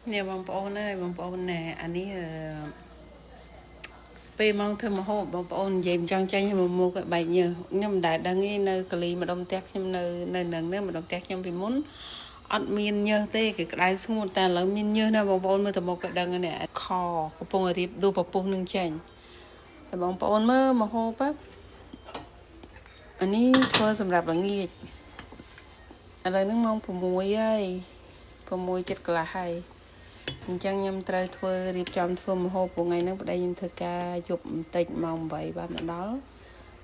เนี่ยบางปอนเลยบางปอนแหน่อันนี้ពេលមកធ្វើម្ហូបបងប្អូននិយាយមិនចង់ចាញ់ឲ្យមកមុខបែកញើសខ្ញុំមិនដែលដឹងទេនៅកាលីម្ដុំផ្ទះខ្ញុំនៅនឹងម្ដុំផ្ទះខ្ញុំពីមុនអត់មានញើសទេគឺក្តៅស្ងួតតែឥឡូវមានញើសណាបងប្អូនមើលទៅមុខក៏ដឹងនេះខកំពុងរៀបដួសពពុះនឹងចេញតែបងប្អូនមើលម្ហូបអានេះធ្វើសម្រាប់ល្ងាចឥឡូវហ្នឹងម៉ោង6ហើយ6:07កន្លះហើយអញ្ចឹងខ្ញុំត្រូវធ្វើរៀបចំធ្វើម្ហូបថ្ងៃហ្នឹងប្តីខ្ញុំធ្វើការយប់បន្តិចម៉ោង8បានមកដល់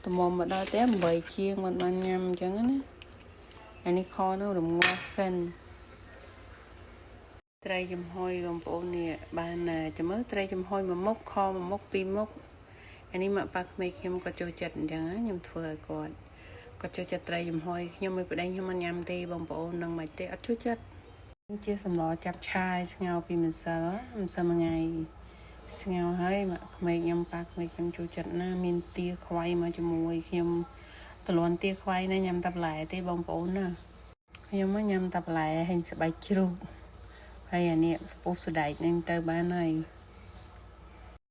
ត្មមមកដល់តែ8ជាងមិនបានញ៉ាំអញ្ចឹងណាអានេះខនោះរងាស់សិនត្រីចំហុយបងប្អូននេះបានចាំមើលត្រីចំហុយមួយមុខខមួយមុខពីរមុខអានេះមកប៉ាក្មេកខ្ញុំក៏ចូលចិត្តអញ្ចឹងខ្ញុំធ្វើឲ្យគាត់ចូលចិត្តត្រីចំហុយខ្ញុំមិនប្តីខ្ញុំមិនញ៉ាំទេបងប្អូននឹងមិនទេអត់ចូលចិត្តជាសម្លចាប់ឆាយស្ងោរពីម្សិលមួយថ្ងៃស្ងោរហើយមកក្មេកខ្ញុំប៉ាក្មេកខ្ញុំចូលចិត្តណាមានទាខ្វៃមកជាមួយខ្ញុំតលន់ទាខ្វៃណាញ៉ាំតែបន្លែទេបងប្អូនណាខ្ញុំមកញ៉ាំតែបន្លែហេងស្បែកជ្រូកហើយអានេះពុះស្ដែកនឹងទៅបានហើយ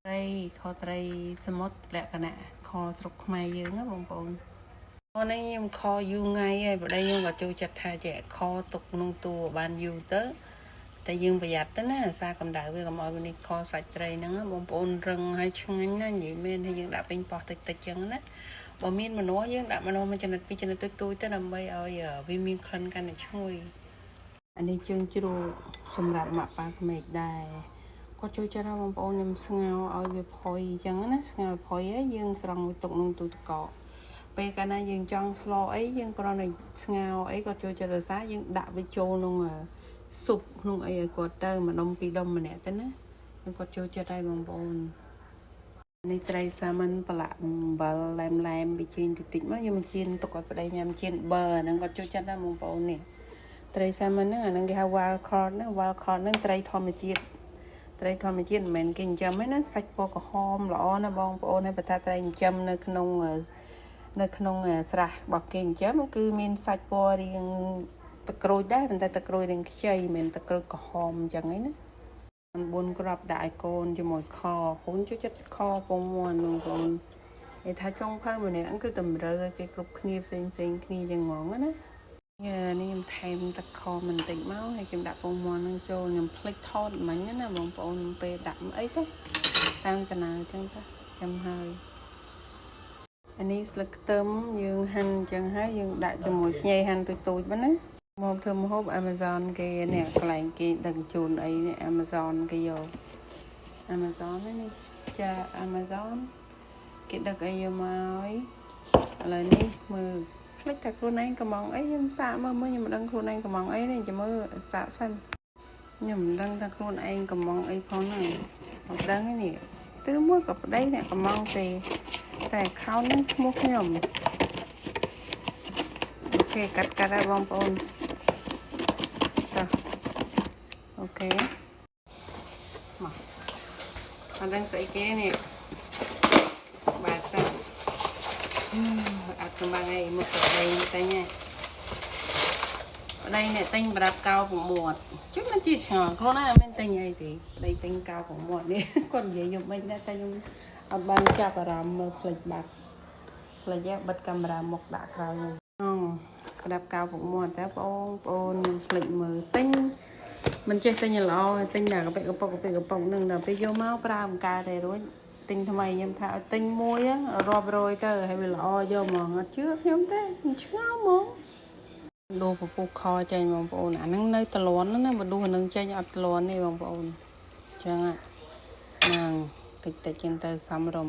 ត្រីខត្រីសមុទ្រលក្ខណៈខស្រុកខ្មែរយើងណាបងប្អូនអូនខ្ញុំខយូរថ្ងៃហើយប្តីខ្ញុំក៏ចូលចិត្តថាចេះខទុកក្នុងទូបានយូរទៅតែយើងប្រយ័ត្នទៅណាសារកម្ដៅវាកុំឲ្យវានេះខសាច់ត្រីហ្នឹងបងប្អូនរឹងហើយឆ្ងាញ់ណានិយាយមែនហើយយើងដាក់ពេញប៉ោះតិចចឹងណាបើមានម្នាស់យើងដាក់ម្នាស់មួយចំណិតពីរចំណិតទូចទៅដើម្បីឲ្យវាមានក្លិនកាន់តែឈ្ងុយអានេះជើងជ្រូកសម្រាប់ម៉ាក់ប៉ាក្មេកដែរគាត់ចូលចិត្តបងប្អូនខ្ញុំស្ងោរឲ្យវាផុយចឹងណាស្ងោរផុយហើយយើងស្រង់វាទុកក្នុងទូទឹកកកពេលកាលណាយើងចង់ស្លអីយើងគ្រាន់តែស្ងោរអីក៏ចូលចិត្តរសារយើងដាក់វាចូលក្នុងស៊ុបក្នុងអីឲ្យគាត់ទៅម្ដុំពីរដុំម្នាក់ទៅណាគាត់ចូលចិត្តហើយបងប្អូននេះត្រីសាម៉ាន់ប្រឡាក់អំបិលឡែមវាជៀនតិចមកយកមកជៀនទុកឲ្យប្តីញ៉ាំជៀនប៊ឺហ្នឹងគាត់ចូលចិត្តដែរបងប្អូននេះត្រីសាម៉ាន់ហ្នឹងអាហ្នឹងគេហៅ wild caught ណា wild caught ហ្នឹងត្រីធម្មជាតិមិនមែនគេចិញ្ចឹមទេណាសាច់ពណ៌ក្រហមល្អណាបងប្អូនហើយបើថាត្រីចិញ្ចឹមនៅក្នុងស្រះរបស់គេចិញ្ចឹមគឺមានសាច់ពណ៌រាងទឹកក្រូចដែរប៉ុន្តែទឹកក្រូចរាងខ្ចីមិនទឹកក្រូចក្រហមអញ្ចឹងឯណា9គ្រាប់ដាក់ឲ្យកូនជាមួយខកូនចូលចិត្តខពងមាន់បងប្អូនគេថាចុងភៅម្នាក់គឺតម្រូវឲ្យគេគ្រប់គ្នាផ្សេងគ្នាយ៉ាងហ្មងណានេះខ្ញុំថែមទឹកខបន្តិចមកហើយខ្ញុំដាក់ពងមាន់នឹងចូលខ្ញុំភ្លេចថតមិញណាបងប្អូនពេលដាក់អីទេតាមតាណាអញ្ចឹងទៅចាំហើយអានេះស្លឹកខ្ទឹមយើងហាន់អញ្ចឹងហើយយើងដាក់ជាមួយខ្ញីហាន់ទូចបានណាមកធ្វើម្ហូប Amazon គេនេះកន្លែងគេដឹកជូនអីនេះ Amazon គេយក Amazon នេះចា Amazon គេដឹកអីយកមកហើយឥឡូវនេះមើលភ្លេចតែខ្លួនឯងកំងអីខ្ញុំសាកមើលខ្ញុំមិនដឹងខ្លួនឯងកំងអីនេះចាំមើលសាកសិនខ្ញុំមិនដឹងថាខ្លួនឯងកំងអីផងហ្នឹងមិនដឹងទេនេះទៅមួយក៏ប្តីអ្នកកំងទេតែ account ហ្នឹងឈ្មោះខ្ញុំអូខេកាត់ហើយបងប្អូនតោះអូខេមកអត់ដឹងស្អីគេនេះបាទសិនអត់កំងអីមុខប្តីតែញ៉ាប្តីអ្នកទិញប្រដាប់កោពងមាត់ជិះមិនជាឆ្ងល់ខ្លួនឯងមិនទិញអីទេប្តីទិញកោពងមាត់នេះគាត់និយាយយកមិនដែរតែខ្ញុំអត់បានចាប់អារម្មណ៍មើលផ្លេចបិទកាមេរ៉ាមុខដាក់ក្រោយហ្នឹងប្រដាប់កៅពុកមាត់តែបងប្អូនខ្ញុំផ្លេចមើលទិញមិនចេះទិញល្អទិញតែកប៉ិកប៉ុកហ្នឹងដល់ពេលយកមកប្រើបង្កើតតែរួចទិញថ្មីខ្ញុំថាឲ្យទិញមួយរាប់រយទៅហើយវាល្អយកហ្មងអត់ជឿខ្ញុំទេខ្ញុំឆ្ងល់ហ្មងដូរពពុះខចេញបងប្អូនអាហ្នឹងនៅតលន់ណាបើដូរអាហ្នឹងចេញអត់តលន់ទេបងប្អូនអញ្ចឹងហ្នឹងតិចចឹងទៅសំរុំ